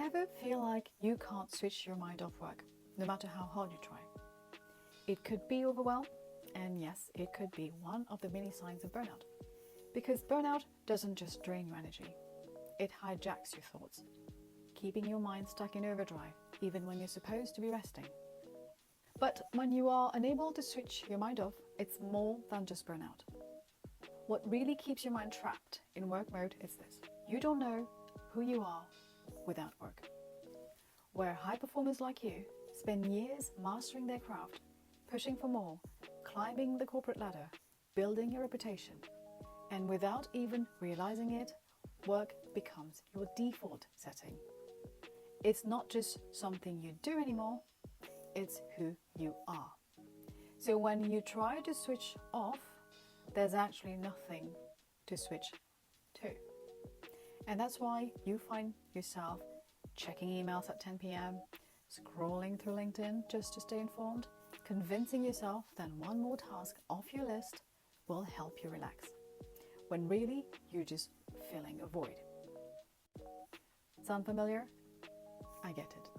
Ever feel like you can't switch your mind off work, no matter how hard you try? It could be overwhelm, and yes, it could be one of the many signs of burnout. Because burnout doesn't just drain your energy, it hijacks your thoughts, keeping your mind stuck in overdrive even when you're supposed to be resting. But when you are unable to switch your mind off, it's more than just burnout. What really keeps your mind trapped in work mode is this: you don't know who you are without work. Where high performers like you spend years mastering their craft, pushing for more, climbing the corporate ladder, building your reputation, and without even realizing it, work becomes your default setting. It's not just something you do anymore, it's who you are. So when you try to switch off, there's actually nothing to switch to. And that's why you find yourself checking emails at 10 p.m, scrolling through LinkedIn just to stay informed, convincing yourself that one more task off your list will help you relax, when really you're just filling a void. Sound familiar? I get it.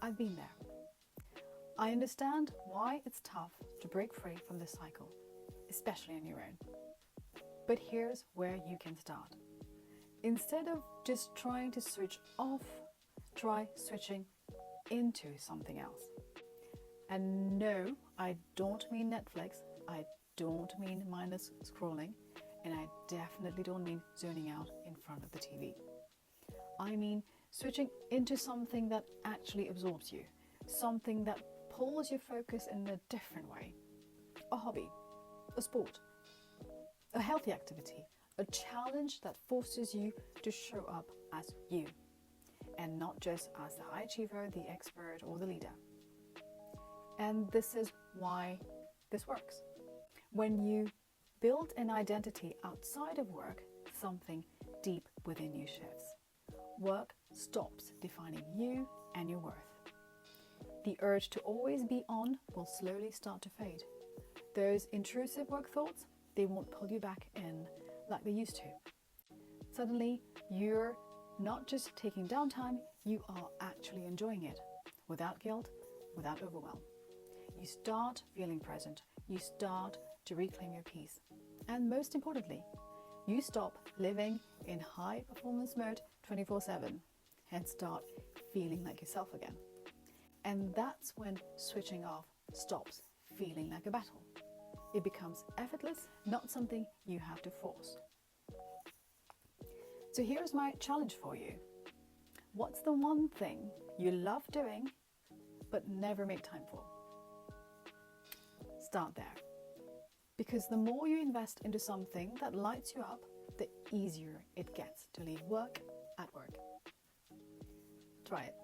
I've been there. I understand why it's tough to break free from this cycle, especially on your own. But here's where you can start. Instead of just trying to switch off, try switching into something else. And no, I don't mean Netflix, I don't mean mindless scrolling, and I definitely don't mean zoning out in front of the TV. I mean switching into something that actually absorbs you, something that pulls your focus in a different way. A hobby, a sport, a healthy activity, a challenge that forces you to show up as you, and not just as the high achiever, the expert, or the leader. And this is why this works. When you build an identity outside of work, something deep within you shifts. Work stops defining you and your worth. The urge to always be on will slowly start to fade. Those intrusive work thoughts, they won't pull you back in like they used to. Suddenly, you're not just taking downtime, you are actually enjoying it, without guilt, without overwhelm. You start feeling present, you start to reclaim your peace. And most importantly, you stop living in high performance mode 24/7 and start feeling like yourself again. And that's when switching off stops feeling like a battle. It becomes effortless, not something you have to force. So here's my challenge for you. What's the one thing you love doing but never make time for? Start there. Because the more you invest into something that lights you up, the easier it gets to leave work at work. Try it.